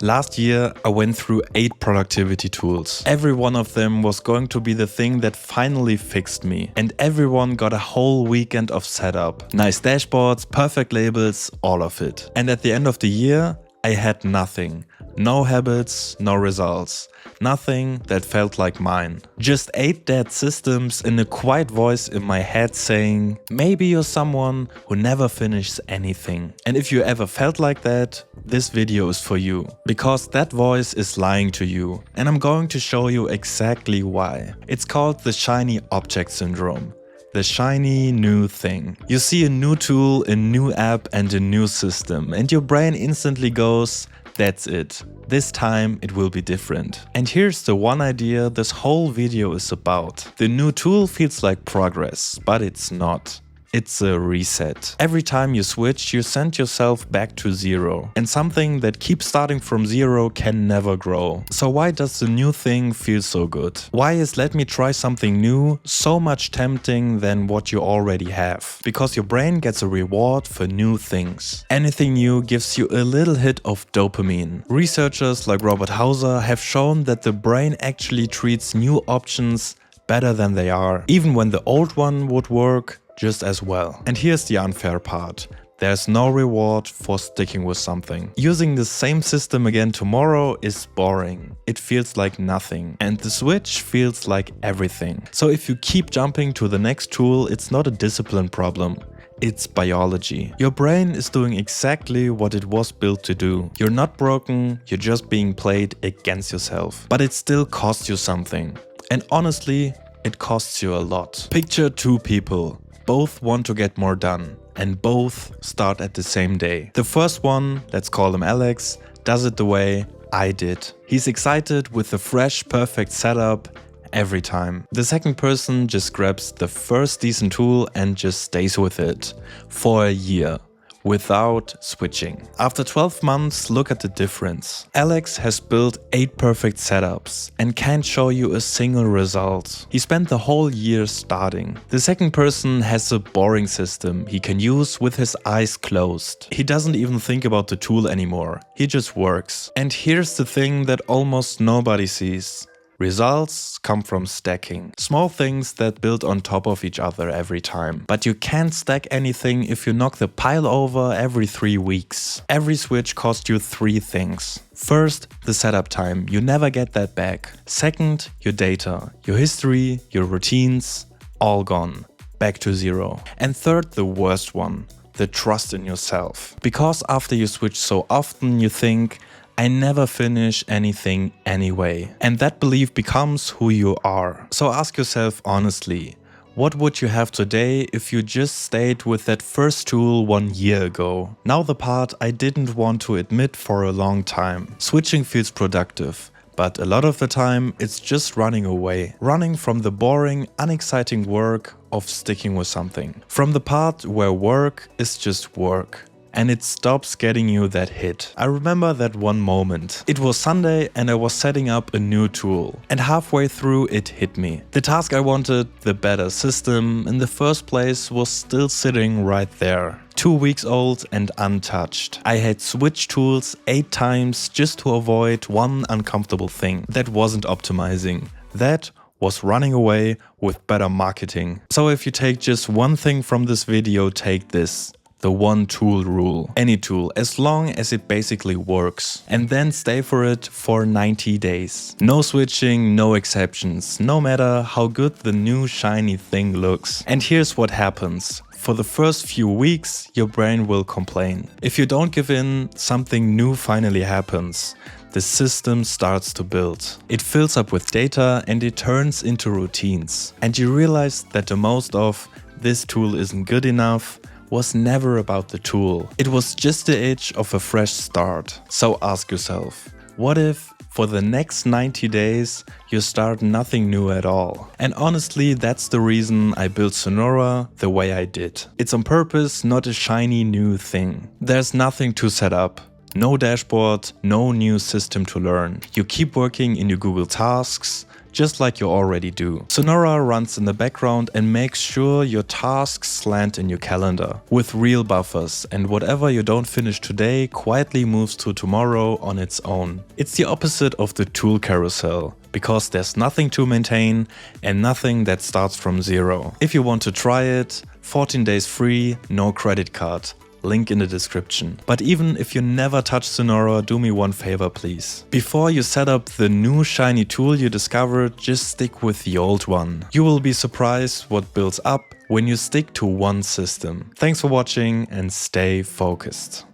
Last year, I went through 8 productivity tools. Every one of them was going to be the thing that finally fixed me. And everyone got a whole weekend of setup. Nice dashboards, perfect labels, all of it. And at the end of the year, I had nothing. No habits, no results. Nothing that felt like mine. Just 8 dead systems and a quiet voice in my head saying, maybe you're someone who never finishes anything. And if you ever felt like that, this video is for you. Because that voice is lying to you. And I'm going to show you exactly why. It's called the shiny object syndrome. The shiny new thing. You see a new tool, a new app and a new system and your brain instantly goes, that's it. This time it will be different. And here's the one idea this whole video is about. The new tool feels like progress, but it's not. It's a reset. Every time you switch, you send yourself back to zero. And something that keeps starting from zero can never grow. So why does the new thing feel so good? Why is let me try something new so much tempting than what you already have? Because your brain gets a reward for new things. Anything new gives you a little hit of dopamine. Researchers like Robert Hauser have shown that the brain actually treats new options better than they are, even when the old one would work just as well. And here's the unfair part. There's no reward for sticking with something. Using the same system again tomorrow is boring. It feels like nothing. And the switch feels like everything. So if you keep jumping to the next tool, it's not a discipline problem. It's biology. Your brain is doing exactly what it was built to do. You're not broken, you're just being played against yourself. But it still costs you something. And honestly, it costs you a lot. Picture 2 people. Both want to get more done and both start at the same day. The first one, let's call him Alex, does it the way I did. He's excited with the fresh, perfect setup every time. The second person just grabs the first decent tool and just stays with it for a year. Without switching. After 12 months, look at the difference. Alex has built 8 perfect setups and can't show you a single result. He spent the whole year starting. The second person has a boring system he can use with his eyes closed. He doesn't even think about the tool anymore. He just works. And here's the thing that almost nobody sees. Results come from stacking. Small things that build on top of each other every time. But you can't stack anything if you knock the pile over every 3 weeks. Every switch costs you 3 things. First, the setup time. You never get that back. Second, your data, your history, your routines, all gone. Back to zero. And third, the worst one. The trust in yourself. Because after you switch so often, you think, I never finish anything anyway. And that belief becomes who you are. So ask yourself honestly, what would you have today if you just stayed with that first tool 1 year ago? Now the part I didn't want to admit for a long time. Switching feels productive. But a lot of the time, it's just running away. Running from the boring, unexciting work of sticking with something. From the part where work is just work. And it stops getting you that hit. I remember that one moment. It was Sunday and I was setting up a new tool. And halfway through it hit me. The task I wanted, the better system, in the first place was still sitting right there. 2 weeks old and untouched. I had switched tools 8 times just to avoid one uncomfortable thing. That wasn't optimizing. That was running away with better marketing. So if you take just one thing from this video, take this. The one tool rule. Any tool, as long as it basically works. And then stay for it for 90 days. No switching, no exceptions, no matter how good the new shiny thing looks. And here's what happens. For the first few weeks, your brain will complain. If you don't give in, something new finally happens. The system starts to build. It fills up with data and it turns into routines. And you realize that the most of this tool isn't good enough was never about the tool. It was just the itch of a fresh start. So ask yourself, what if for the next 90 days you start nothing new at all? And honestly, that's the reason I built Synora the way I did. It's on purpose, not a shiny new thing. There's nothing to set up. No dashboard, no new system to learn. You keep working in your Google Tasks, just like you already do. Synora runs in the background and makes sure your tasks land in your calendar with real buffers, and whatever you don't finish today quietly moves to tomorrow on its own. It's the opposite of the tool carousel, because there's nothing to maintain and nothing that starts from zero. If you want to try it, 14 days free, no credit card. Link in the description. But even if you never touch Synora, do me one favor please. Before you set up the new shiny tool you discovered, just stick with the old one. You will be surprised what builds up when you stick to one system. Thanks for watching and stay focused.